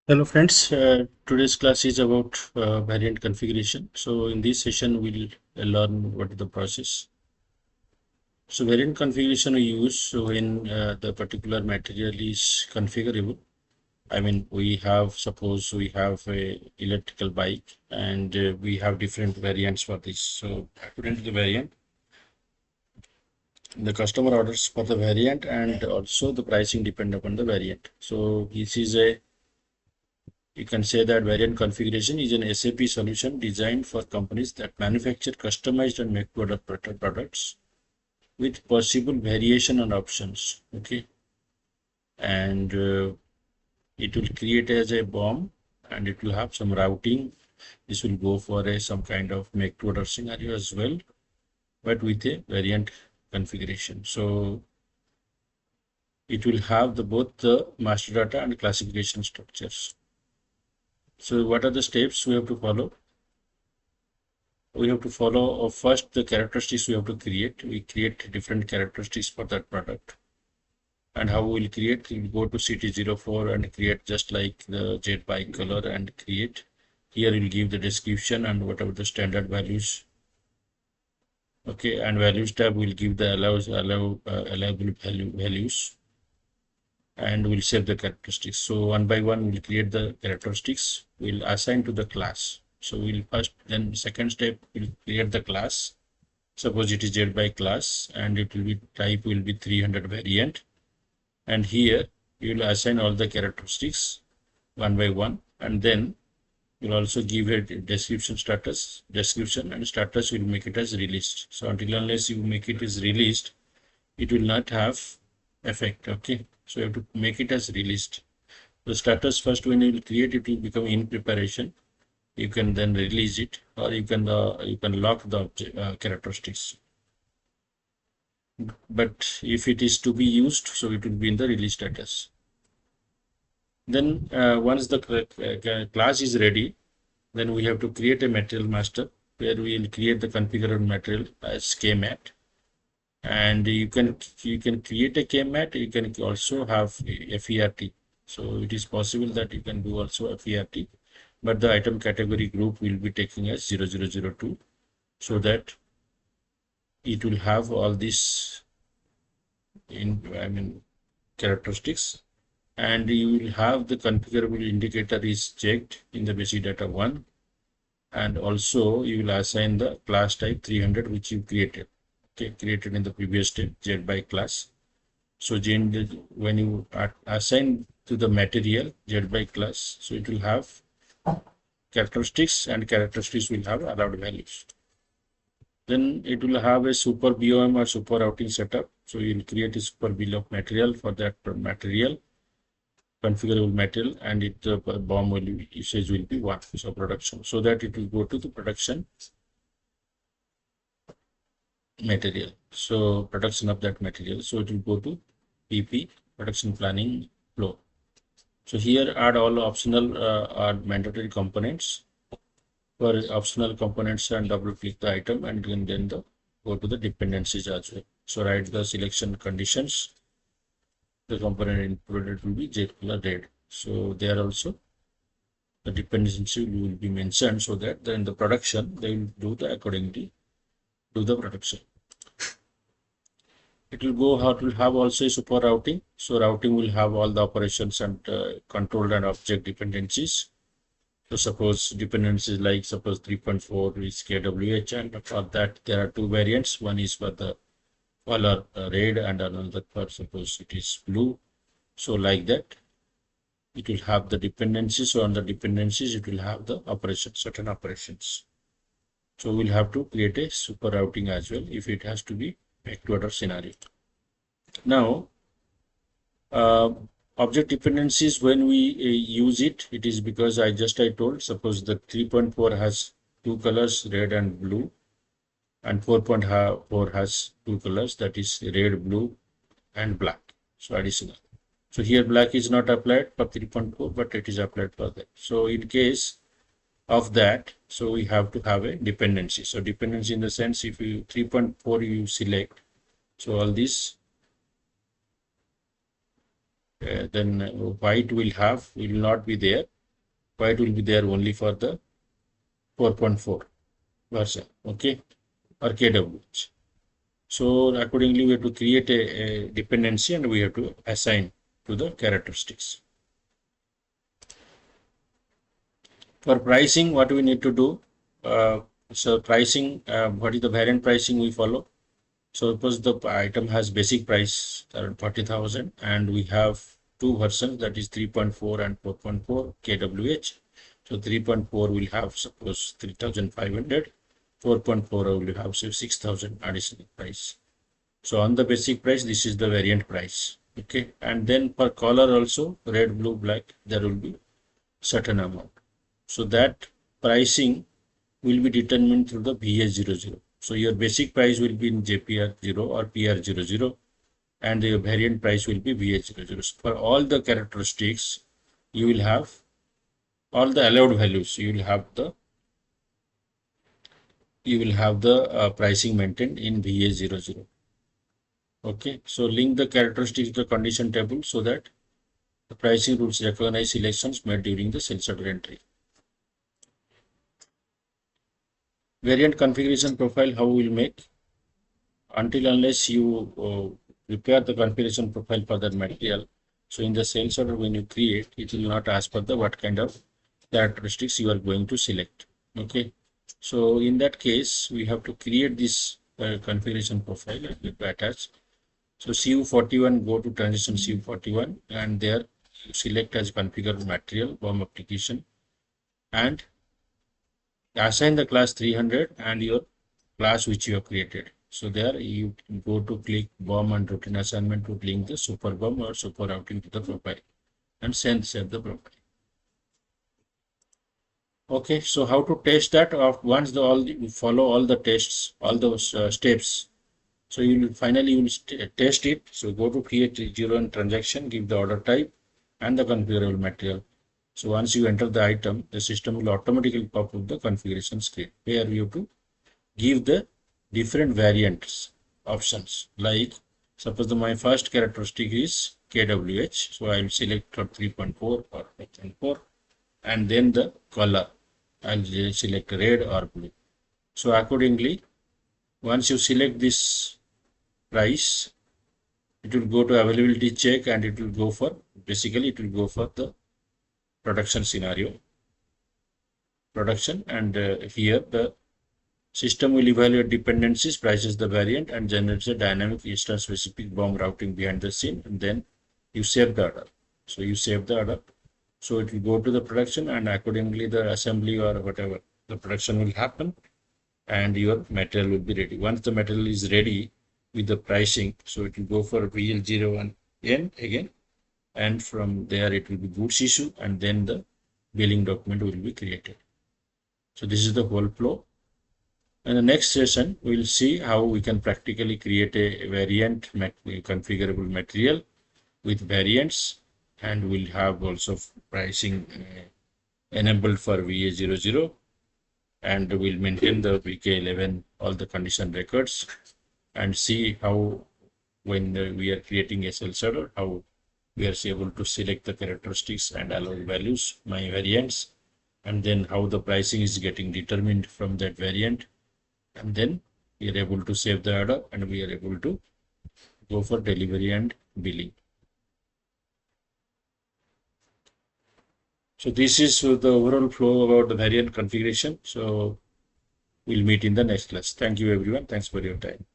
Hello friends, today's class is about variant configuration. So in this session we'll learn what is the process. So variant configuration we use when the particular material is configurable. I mean suppose we have a electrical bike and we have different variants for this. So according to the variant, the customer orders for the variant and also the pricing depend upon the variant. So this is a You can say that variant configuration is an SAP solution designed for companies that manufacture customized and make products with possible variation and options. Okay, and it will create as a BOM, and it will have some routing. This will go for a some kind of make to order scenario as well, but with a variant configuration. So it will have both the master data and classification structures. So what are the steps we have to follow? We have to follow first the characteristics we have to create. We create different characteristics for that product. And how we will create? We'll go to CT04 and create just like the jet bike color and create. Here we'll give the description and whatever the standard values. Okay, and values tab will give the allowable values, and we'll save the characteristics. So one by one we'll create the characteristics. We'll assign to the class. So we'll first, then second step, we'll create the class. Suppose it is jet by class and it will be type will be 300 variant. And here you will assign all the characteristics one by one, and then you'll also give a description and status will make it as released. So until unless you make it as released, it will not have effect. Okay, so you have to make it as released. The status first, when you will create it, will become in preparation. You can then release it, or you can lock the characteristics. But if it is to be used, so it will be in the release status. Then once the class is ready, then we have to create a material master where we will create the configurable material as KMat. And you can create a KMat. You can also have a FERT. So it is possible that you can do also a FERT, but the item category group will be taking as 0002, so that it will have all these characteristics, and you will have the configurable indicator is checked in the basic data 1, and also you will assign the class type 300 which you created. Okay, created in the previous step, jet by class. So when you assign to the material jet by class, so it will have characteristics, and characteristics will have allowed values. Then it will have a super BOM or super routing setup. So you will create a super bill of material for that material, configurable material, and the BOM usage will be 1. So production, so that it will go to the production material. So production of that material. So it will go to PP, production planning flow. So here add all optional or mandatory components. For optional components, and double click the item, and then go to the dependencies as well. So write the selection conditions. The component included will be jet color red. So there also the dependency will be mentioned, so that then the production they will do the accordingly do the production. It will have also a super routing. So routing will have all the operations and controlled and object dependencies. So suppose dependencies like suppose 3.4 is KWH, and for that there are two variants. One is for the color red, and another for suppose it is blue. So like that, it will have the dependencies. So on the dependencies, it will have the operations, certain operations. So we'll have to create a super routing as well if it has to be make to order scenario. Now, object dependencies, when we use it, it is because I told, suppose the 3.4 has two colors, red and blue, and 4.4 has two colors, that is red, blue, and black. So additional. So here black is not applied for 3.4, but it is applied for that. So in case of that, so we have to have a dependency. So dependency in the sense, if you 3.4 you select, so all these then white will not be there, Why it will be there only for the 4.4 version, okay, or KWH. So accordingly, we have to create a dependency and we have to assign to the characteristics. For pricing, what we need to do? So pricing, what is the variant pricing we follow? So suppose the item has basic price around 40,000 and we have two versions, that is 3.4 and 4.4 kWh. So 3.4 will have suppose 3,500, 4.4 will have say 6,000 additional price. So on the basic price, this is the variant price. Okay, and then per color also, red, blue, black, there will be certain amount. So that pricing will be determined through the VA00. So your basic price will be in JPR0 or PR00 and your variant price will be VA00. So for all the characteristics, you will have all the allowed values. You will have the pricing maintained in VA00. Okay, so link the characteristics to the condition table so that the pricing rules recognize selections made during the sales order entry. Variant configuration profile, how we will make? Until unless you prepare the configuration profile for that material. So in the sales order, when you create, it will not ask for the what kind of characteristics you are going to select. Okay. So in that case, we have to create this configuration profile and we attach. So CU41, go to transition CU41 and there you select as configure material, BOM application and assign the class 300 and your class which you have created. So there you go to click BOM and routine assignment to link the super BOM or super routing to the profile and save the profile. Okay, so how to test that? Once you follow all the tests, all those steps. So you will finally test it. So go to create zero and transaction, give the order type and the configurable material. So once you enter the item, the system will automatically pop up the configuration screen where you have to give the different variants options. Like suppose my first characteristic is KWH. So I will select 3.4 or 4.4 and then the color. I'll select red or blue. So accordingly, once you select this price, it will go to availability check and it will go for the production scenario and here the system will evaluate dependencies, prices the variant and generates a dynamic instance specific BOM routing behind the scene and then you save the order. So you save the order. So it will go to the production and accordingly the assembly or whatever the production will happen and your material will be ready. Once the material is ready with the pricing, so it will go for VL01N again and from there it will be goods issue and then the billing document will be created. So this is the whole flow. In the next session, we will see how we can practically create a variant configurable material with variants and we'll have also pricing enabled for VA00 and we'll maintain the VK11 all the condition records and see how when we are creating a sales order how we are able to select the characteristics and allow values my variants and then how the pricing is getting determined from that variant and then we are able to save the order and we are able to go for delivery and billing. So this is the overall flow about the variant configuration. So we'll meet in the next class. Thank you everyone. Thanks for your time.